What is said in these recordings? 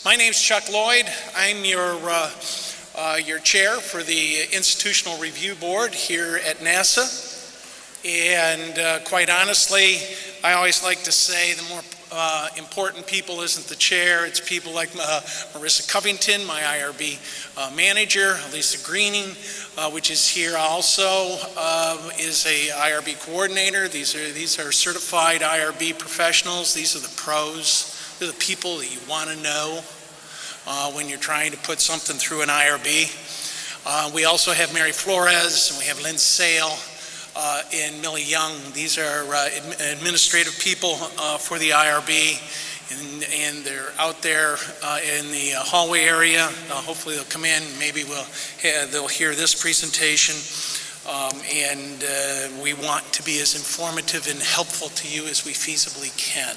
My name's Chuck Lloyd. I'm your chair for the Institutional Review Board here at NASA. And quite honestly, I always like to say the more important people isn't the chair, it's people like Marissa Covington, my IRB manager, Lisa Greening, which is here also, is a IRB coordinator. These are certified IRB professionals. These are the pros. They're the people that you want to know when you're trying to put something through an IRB. We also have Mary Flores, and we have Lynn Sale, and Millie Young. These are administrative people for the IRB, and they're out there in the hallway area. Hopefully they'll come in, maybe they'll hear this presentation, and we want to be as informative and helpful to you as we feasibly can.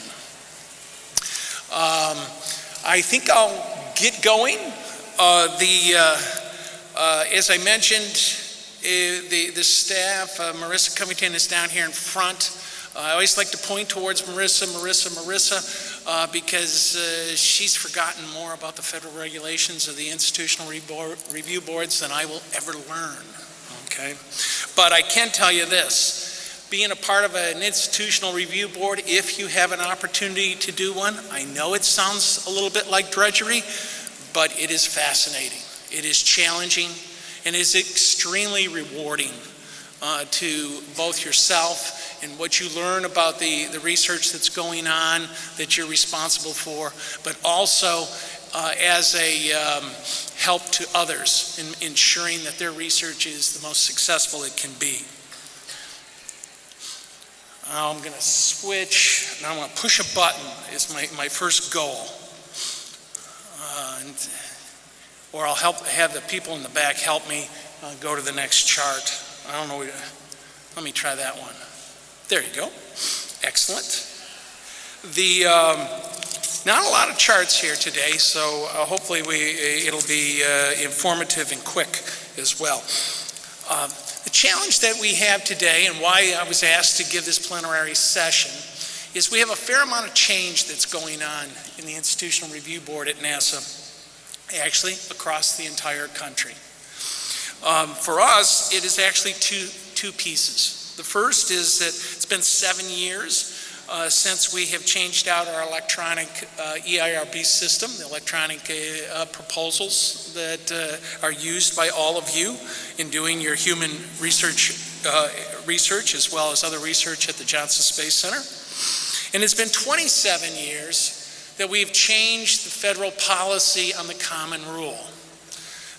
I think I'll get going. As I mentioned, the staff, Marissa Covington is down here in front. I always like to point towards Marissa, because she's forgotten more about the federal regulations of the institutional review boards than I will ever learn, okay? But I can tell you this. Being a part of an institutional review board, if you have an opportunity to do one, I know it sounds a little bit like drudgery, but it is fascinating. It is challenging, and it is extremely rewarding to both yourself and what you learn about the research that's going on that you're responsible for, but also as a help to others in ensuring that their research is the most successful it can be. I'm going to switch, and I'm going to push a button is my first goal. Or I'll have the people in the back help me go to the next chart. I don't know, let me try that one. There you go, excellent. Not a lot of charts here today, so hopefully it'll be informative and quick as well. The challenge that we have today, and why I was asked to give this plenary session, is we have a fair amount of change that's going on in the Institutional Review Board at NASA, actually across the entire country. For us, it is actually two pieces. The first is that it's been 7 years since we have changed out our electronic EIRB system, the electronic proposals that are used by all of you in doing your human research as well as other research at the Johnson Space Center. And it's been 27 years that we've changed the federal policy on the Common Rule.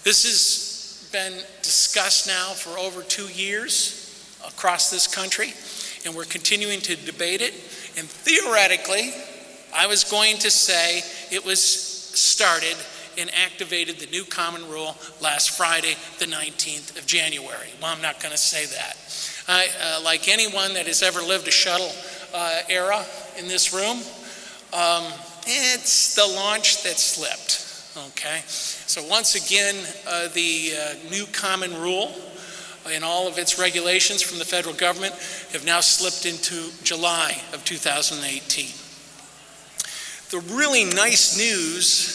This has been discussed now for over 2 years across this country, and we're continuing to debate it. And theoretically, I was going to say it was started and activated the new Common Rule last Friday, the 19th of January. Well, I'm not going to say that. Like anyone that has ever lived a shuttle era in this room, it's the launch that slipped, okay? So once again, the new Common Rule and all of its regulations from the federal government have now slipped into July of 2018. The really nice news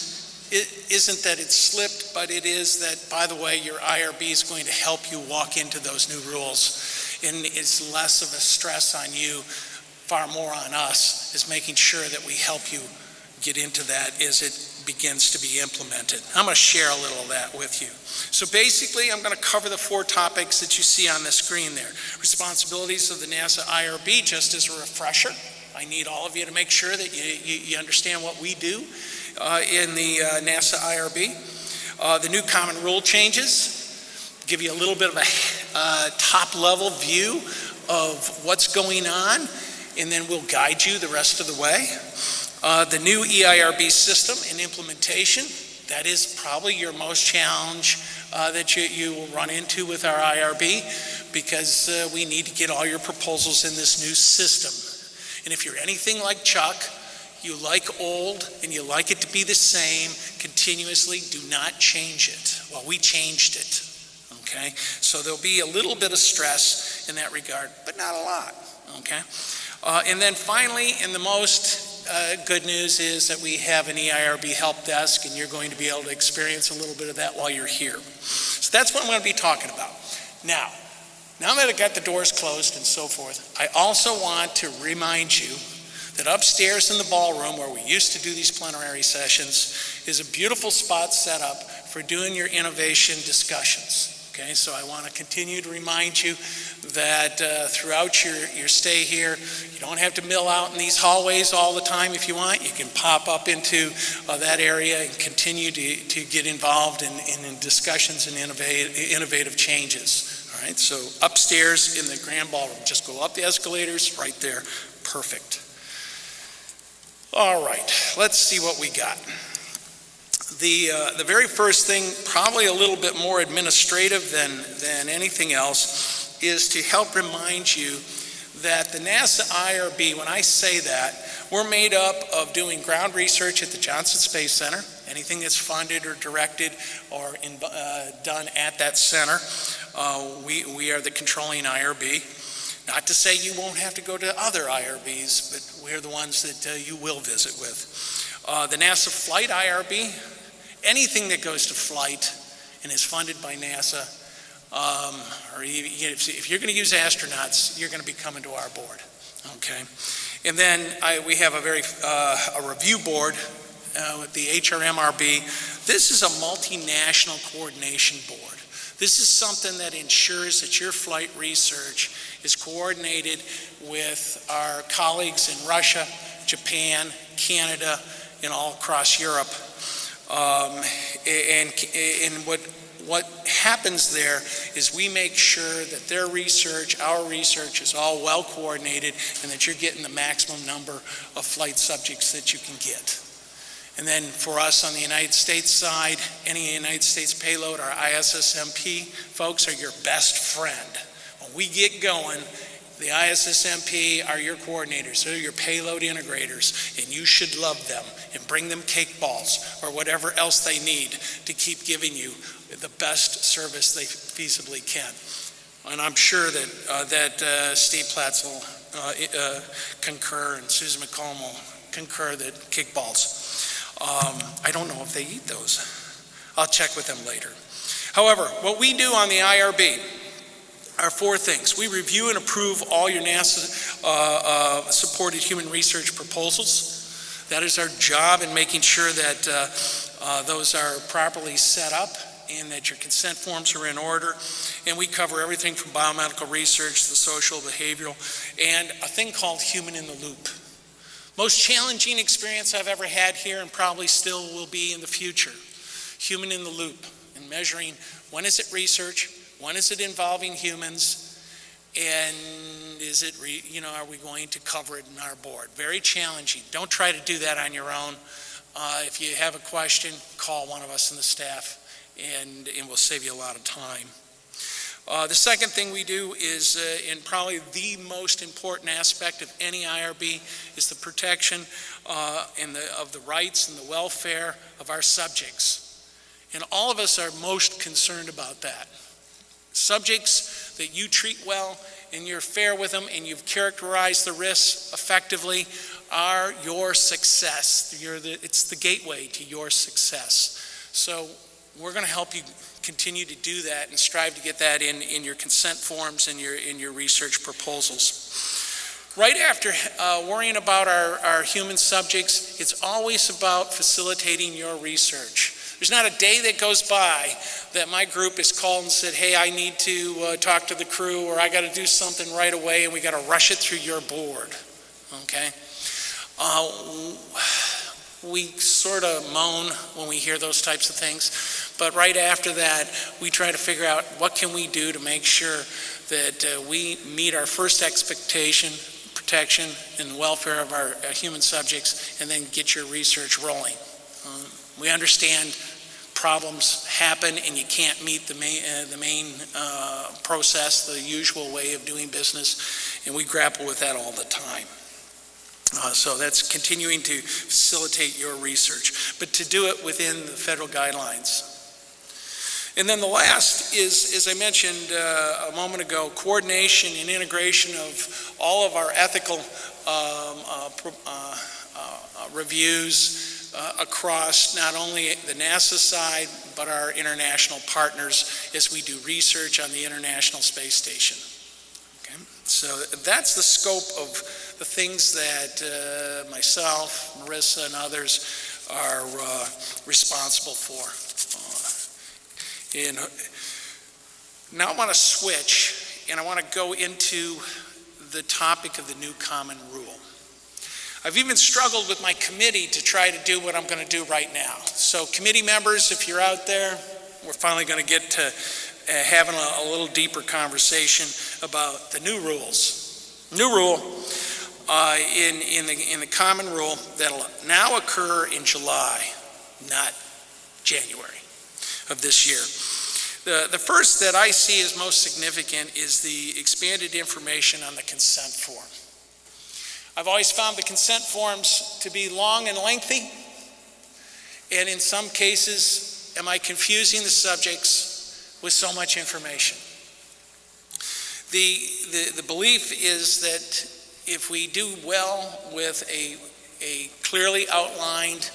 isn't that it slipped, but it is that, by the way, your IRB is going to help you walk into those new rules. And it's less of a stress on you, far more on us, is making sure that we help you get into that as it begins to be implemented. I'm going to share a little of that with you. So basically, I'm going to cover the 4 topics that you see on the screen there. Responsibilities of the NASA IRB, just as a refresher. I need all of you to make sure that you understand what we do in the NASA IRB. The new Common Rule changes, give you a little bit of a top-level view of what's going on, and then we'll guide you the rest of the way. The new EIRB system and implementation, that is probably your most challenge that you will run into with our IRB, because we need to get all your proposals in this new system. And if you're anything like Chuck, you like old and you like it to be the same continuously, do not change it. Well, we changed it, okay? So there'll be a little bit of stress in that regard, but not a lot, okay? And then finally, and the most good news is that we have an EIRB help desk, and you're going to be able to experience a little bit of that while you're here. So that's what I'm going to be talking about. Now that I've got the doors closed and so forth, I also want to remind you that upstairs in the ballroom where we used to do these plenary sessions is a beautiful spot set up for doing your innovation discussions. Okay, so I want to continue to remind you that throughout your stay here, you don't have to mill out in these hallways all the time if you want. You can pop up into that area and continue to get involved in discussions and innovative changes. All right, so upstairs in the grand ballroom, just go up the escalators right there. Perfect. All right, let's see what we got. The very first thing, probably a little bit more administrative than anything else, is to help remind you that the NASA IRB, when I say that, we're made up of doing ground research at the Johnson Space Center, anything that's funded or directed or done at that center. We are the controlling IRB. Not to say you won't have to go to other IRBs, but we're the ones that you will visit with. The NASA Flight IRB, anything that goes to flight and is funded by NASA, or if you're going to use astronauts, you're going to be coming to our board, okay? And then we have a review board with the HRMRB. This is a multinational coordination board. This is something that ensures that your flight research is coordinated with our colleagues in Russia, Japan, Canada, and all across Europe. And what happens there is we make sure that their research, our research, is all well coordinated and that you're getting the maximum number of flight subjects that you can get. And then for us on the United States side, any United States payload, our ISSMP folks are your best friend. When we get going, the ISSMP are your coordinators, they're your payload integrators, and you should love them and bring them cake balls or whatever else they need to keep giving you the best service they feasibly can. And I'm sure that Steve Platz will concur, and Susan McComb will concur that cake balls. I don't know if they eat those. I'll check with them later. However, what we do on the IRB are four things. We review and approve all your NASA supported human research proposals. That is our job in making sure that those are properly set up and that your consent forms are in order. And we cover everything from biomedical research, the social, behavioral, and a thing called human in the loop. Most challenging experience I've ever had here, and probably still will be in the future. Human in the loop, and measuring when is it research, when is it involving humans, and is it, are we going to cover it in our board? Very challenging. Don't try to do that on your own. If you have a question, call one of us in the staff, and we'll save you a lot of time. The second thing we do is, and probably the most important aspect of any IRB, is the protection of the rights and the welfare of our subjects. And all of us are most concerned about that. Subjects that you treat well and you're fair with them and you've characterized the risks effectively are your success. It's the gateway to your success. So we're going to help you continue to do that and strive to get that in your consent forms and in your research proposals. Right after worrying about our human subjects, it's always about facilitating your research. There's not a day that goes by that my group is called and said, hey, I need to talk to the crew, or I got to do something right away and we got to rush it through your board, okay? We sort of moan when we hear those types of things, but right after that, we try to figure out what can we do to make sure that we meet our first expectation, protection and welfare of our human subjects, and then get your research rolling. We understand problems happen and you can't meet the main process, the usual way of doing business, and we grapple with that all the time. So that's continuing to facilitate your research, but to do it within the federal guidelines. And then the last is, as I mentioned a moment ago, coordination and integration of all of our ethical reviews across not only the NASA side, but our international partners as we do research on the International Space Station. Okay? So that's the scope of the things that myself, Marissa, and others are responsible for. And now I want to switch, and I want to go into the topic of the new common rule. I've even struggled with my committee to try to do what I'm going to do right now. So committee members, if you're out there, we're finally going to get to having a little deeper conversation about the new rules. New rule in the common rule that'll now occur in July, not January of this year. The first that I see as most significant is the expanded information on the consent form. I've always found the consent forms to be long and lengthy, and in some cases, am I confusing the subjects with so much information? The belief is that if we do well with a clearly outlined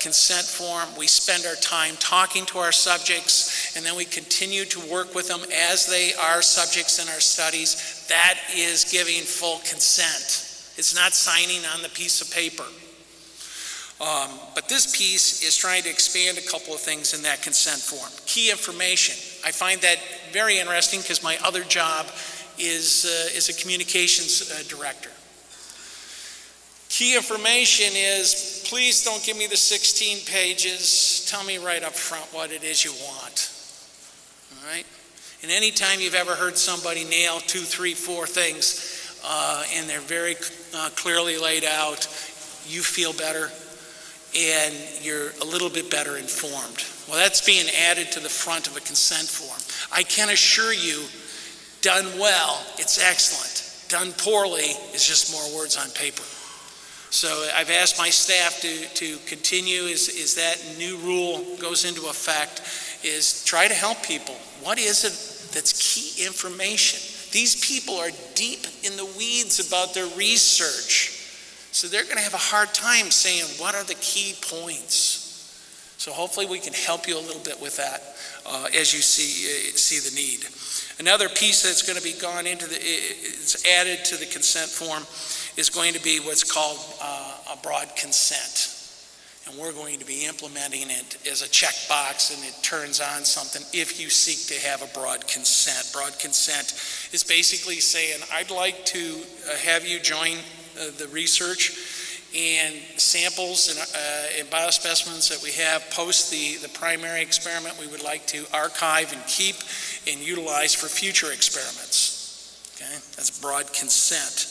consent form, we spend our time talking to our subjects, and then we continue to work with them as they are subjects in our studies, that is giving full consent. It's not signing on the piece of paper. But this piece is trying to expand a couple of things in that consent form. Key information. I find that very interesting because my other job is a communications director. Key information is, please don't give me the 16 pages. Tell me right up front what it is you want. All right? And anytime you've ever heard somebody nail 2, 3, 4 things, and they're very clearly laid out, you feel better and you're a little bit better informed. Well, that's being added to the front of a consent form. I can assure you, done well, it's excellent. Done poorly is just more words on paper. So I've asked my staff to continue as that new rule goes into effect, is try to help people. What is it that's key information? These people are deep in the weeds about their research. So they're going to have a hard time saying, what are the key points? So hopefully we can help you a little bit with that as you see the need. Another piece that's going to be it's added to the consent form is going to be what's called a broad consent. And we're going to be implementing it as a checkbox, and it turns on something if you seek to have a broad consent. Broad consent is basically saying, I'd like to have you join the research, and samples and biospecimens that we have post the primary experiment we would like to archive and keep and utilize for future experiments. Okay, that's broad consent.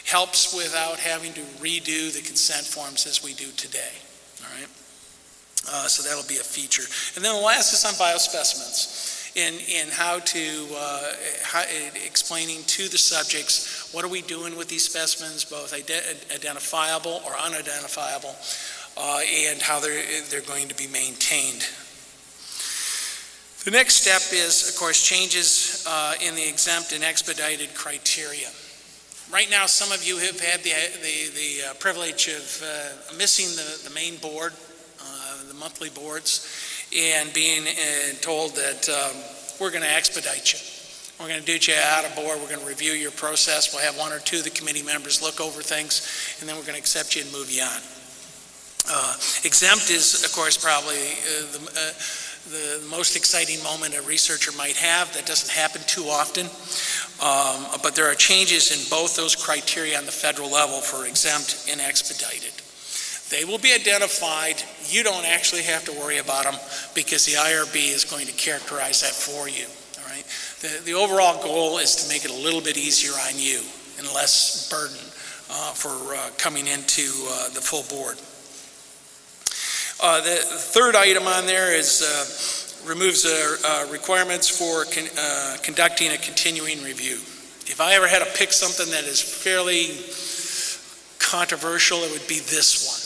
Helps without having to redo the consent forms as we do today. All right, so that'll be a feature. And then the last is on biospecimens, in how to explaining to the subjects what are we doing with these specimens, both identifiable or unidentifiable, and how they're going to be maintained. The next step is, of course, changes in the exempt and expedited criteria. Right now, some of you have had the privilege of missing the main board, the monthly boards, and being told that we're going to expedite you. We're going to do you out of board. We're going to review your process. We'll have 1 or 2 of the committee members look over things, and then we're going to accept you and move you on. Exempt is, of course, probably the most exciting moment a researcher might have. That doesn't happen too often. But there are changes in both those criteria on the federal level for exempt and expedited. They will be identified. You don't actually have to worry about them because the IRB is going to characterize that for you. All right. The overall goal is to make it a little bit easier on you and less burden for coming into the full board. The third item on there is removes requirements for conducting a continuing review. If I ever had to pick something that is fairly controversial, it would be this one.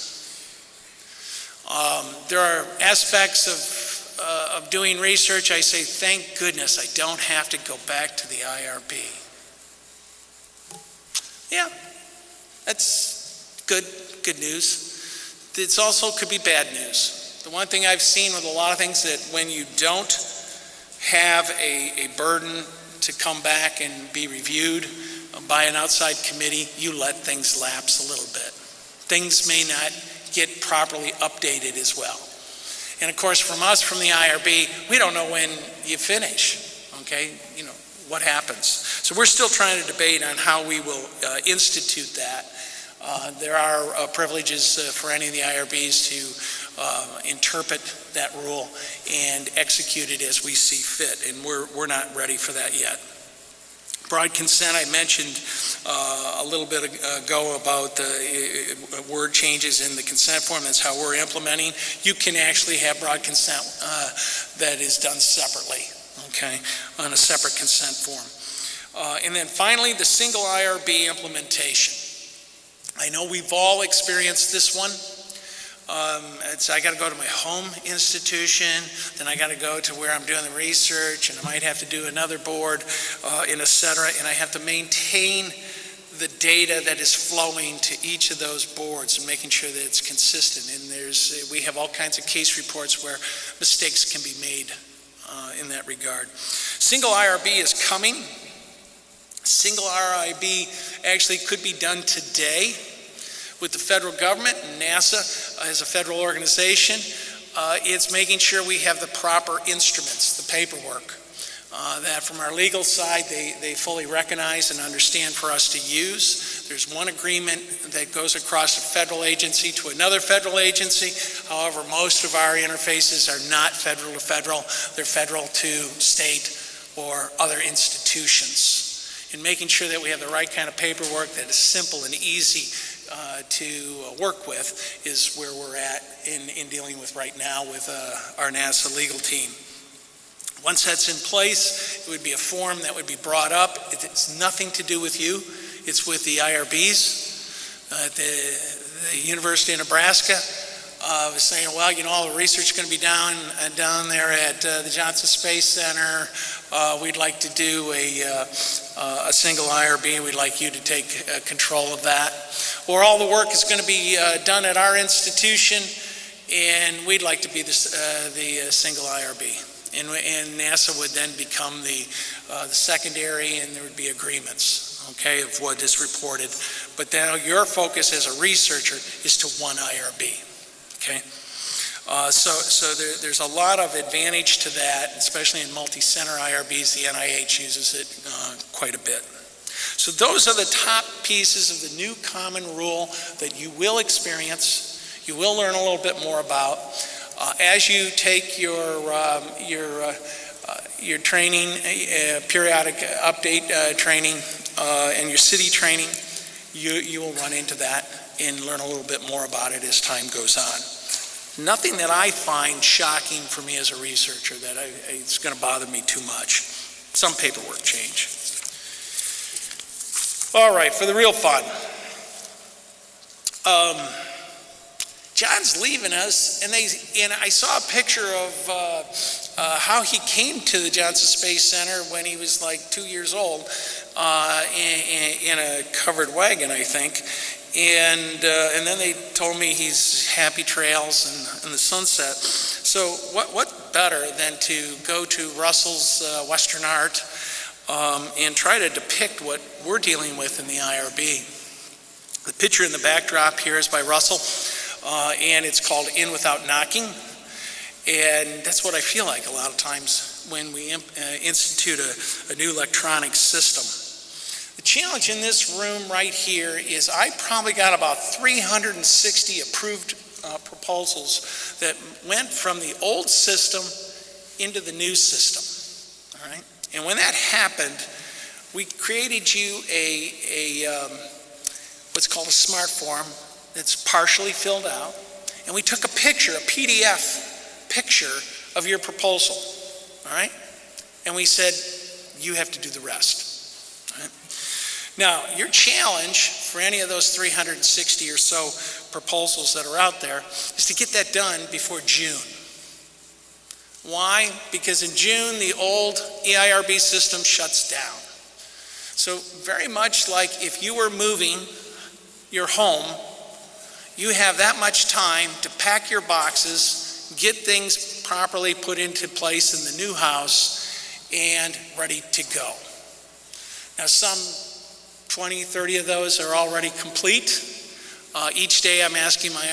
There are aspects of doing research, I say, thank goodness I don't have to go back to the IRB. Yeah, that's good news. It also could be bad news. The one thing I've seen with a lot of things that when you don't have a burden to come back and be reviewed by an outside committee, you let things lapse a little bit. Things may not get properly updated as well. And of course, from us, from the IRB, we don't know when you finish, okay? You know, what happens. So we're still trying to debate on how we will institute that. There are privileges for any of the IRBs to interpret that rule and execute it as we see fit, and we're not ready for that yet. Broad consent, I mentioned a little bit ago about the word changes in the consent form. That's how we're implementing. You can actually have broad consent that is done separately, okay, on a separate consent form. And then finally, the single IRB implementation. I know we've all experienced this one. I got to go to my home institution, then I got to go to where I'm doing the research, and I might have to do another board, and et cetera, and I have to maintain the data that is flowing to each of those boards and making sure that it's consistent. And we have all kinds of case reports where mistakes can be made in that regard. Single IRB is coming. Single IRB actually could be done today with the federal government and NASA as a federal organization. It's making sure we have the proper instruments, the paperwork, that from our legal side they fully recognize and understand for us to use. There's one agreement that goes across a federal agency to another federal agency. However, most of our interfaces are not federal to federal. They're federal to state or other institutions. And making sure that we have the right kind of paperwork that is simple and easy to work with is where we're at in dealing with right now with our NASA legal team. Once that's in place, it would be a form that would be brought up. It's nothing to do with you. It's with the IRBs. The University of Nebraska was saying, well, you know, all the research is going to be down there at the Johnson Space Center. We'd like to do a single IRB, and we'd like you to take control of that. Or all the work is going to be done at our institution, and we'd like to be the single IRB. And NASA would then become the secondary, and there would be agreements, okay, of what is reported. But now your focus as a researcher is to one IRB, okay? So there's a lot of advantage to that, especially in multi-center IRBs. The NIH uses it quite a bit. So those are the top pieces of the new common rule that you will experience, you will learn a little bit more about. As you take your training, periodic update training, and your city training, you will run into that and learn a little bit more about it as time goes on. Nothing that I find shocking for me as a researcher that it's going to bother me too much. Some paperwork change. All right, for the real fun. John's leaving us, and I saw a picture of how he came to the Johnson Space Center when he was like 2 years old in a covered wagon, I think. And then they told me he's happy trails and the sunset. So what better than to go to Russell's Western Art and try to depict what we're dealing with in the IRB. The picture in the backdrop here is by Russell, and it's called In Without Knocking. And that's what I feel like a lot of times when we institute a new electronic system. The challenge in this room right here is I probably got about 360 approved proposals that went from the old system into the new system, all right? And when that happened, we created you what's called a smart form that's partially filled out, and we took a picture, a PDF picture of your proposal, all right? And we said, you have to do the rest, all right? Now, your challenge for any of those 360 or so proposals that are out there is to get that done before June. Why? Because in June, the old EIRB system shuts down. So very much like if you were moving your home you have that much time to pack your boxes, get things properly put into place in the new house, and ready to go. Now, some 20, 30 of those are already complete. Each day I'm asking my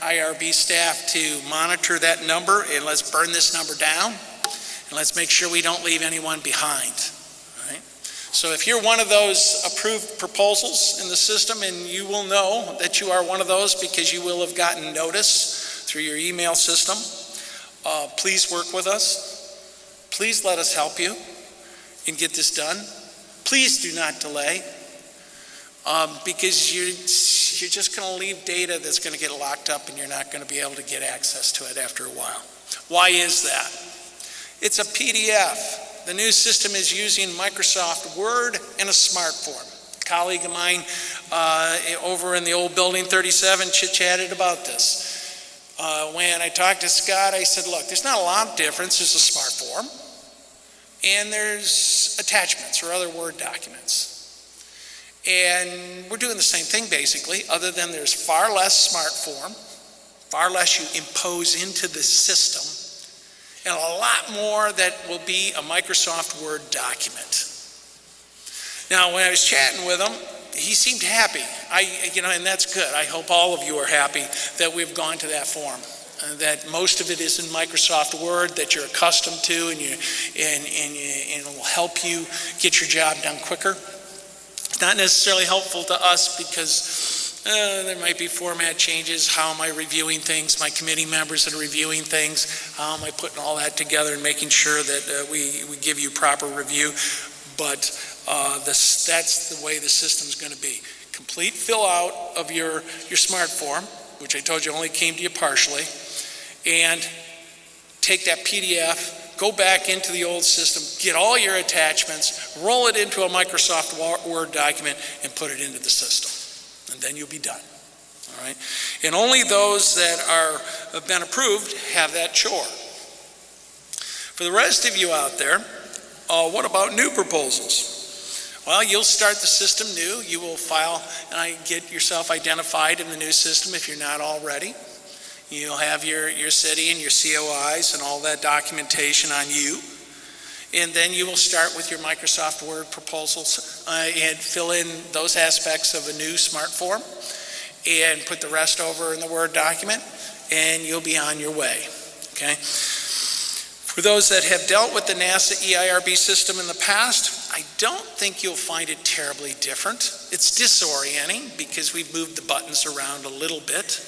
IRB staff to monitor that number, and let's burn this number down, and let's make sure we don't leave anyone behind. Right? So if you're one of those approved proposals in the system, and you will know that you are one of those because you will have gotten notice through your email system, please work with us. Please let us help you and get this done. Please do not delay, because you're just going to leave data that's going to get locked up, and you're not going to be able to get access to it after a while. Why is that? It's a PDF. The new system is using Microsoft Word and a smart form. A colleague of mine over in the old building 37 chit-chatted about this. When I talked to Scott, I said, look, there's not a lot of difference. There's a smart form, and there's attachments or other Word documents. And we're doing the same thing basically, other than there's far less smart form, far less you impose into the system, and a lot more that will be a Microsoft Word document. Now, when I was chatting with him, he seemed happy. And that's good. I hope all of you are happy that we've gone to that form. That most of it is in Microsoft Word that you're accustomed to, and it will help you get your job done quicker. Not necessarily helpful to us because there might be format changes. How am I reviewing things? My committee members that are reviewing things, how am I putting all that together and making sure that we give you proper review? But that's the way the system's going to be. Complete fill out of your smart form, which I told you only came to you partially, and take that PDF, go back into the old system, get all your attachments, roll it into a Microsoft Word document, and put it into the system. And then you'll be done. All right? And only those that have been approved have that chore. For the rest of you out there, what about new proposals? Well, you'll start the system new. You will file and get yourself identified in the new system if you're not already. You'll have your city and your COIs and all that documentation on you. And then you will start with your Microsoft Word proposals and fill in those aspects of a new smart form and put the rest over in the Word document, and you'll be on your way, okay? For those that have dealt with the NASA EIRB system in the past, I don't think you'll find it terribly different. It's disorienting because we've moved the buttons around a little bit.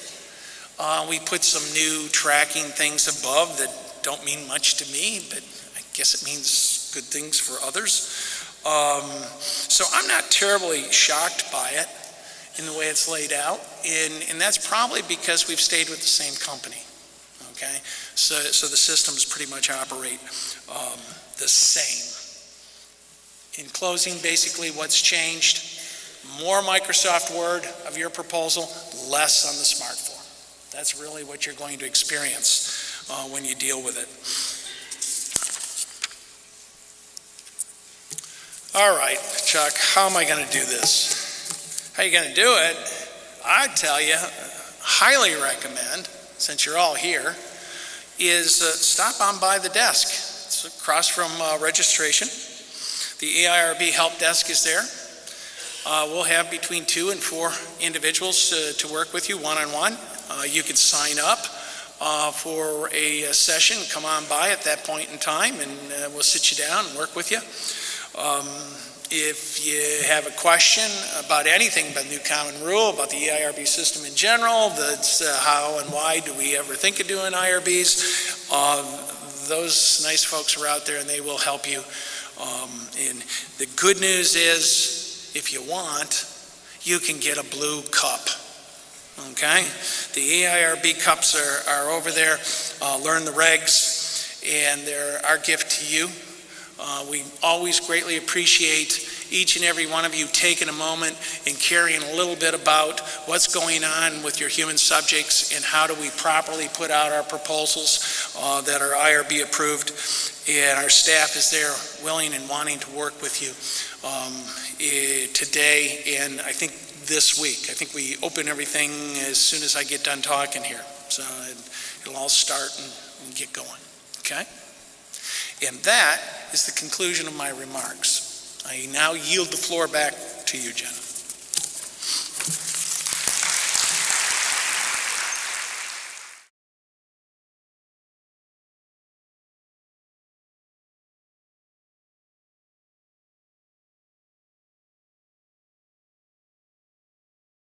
We put some new tracking things above that don't mean much to me, but I guess it means good things for others. So I'm not terribly shocked by it in the way it's laid out, and that's probably because we've stayed with the same company, okay? So the systems pretty much operate the same. In closing, basically what's changed, more Microsoft Word of your proposal, less on the smart form. That's really what you're going to experience when you deal with it. All right, Chuck, how am I going to do this? How are you going to do it? I tell you, highly recommend, since you're all here, is stop on by the desk. It's across from registration. The AIRB help desk is there. We'll have between 2 and 4 individuals to work with you one-on-one. You can sign up for a session, come on by at that point in time, and we'll sit you down and work with you. If you have a question about anything about New Common Rule, about the EIRB system in general, that's how and why do we ever think of doing IRBs, those nice folks are out there and they will help you. And the good news is, if you want, you can get a blue cup. Okay? The EIRB cups are over there. Learn the regs, and they're our gift to you. We always greatly appreciate each and every one of you taking a moment and caring a little bit about what's going on with your human subjects and how do we properly put out our proposals that are IRB approved. And our staff is there willing and wanting to work with you today. And I think this week. I think we open everything as soon as I get done talking here. So it'll all start and get going, okay? And that is the conclusion of my remarks. I now yield the floor back to you, Jenna.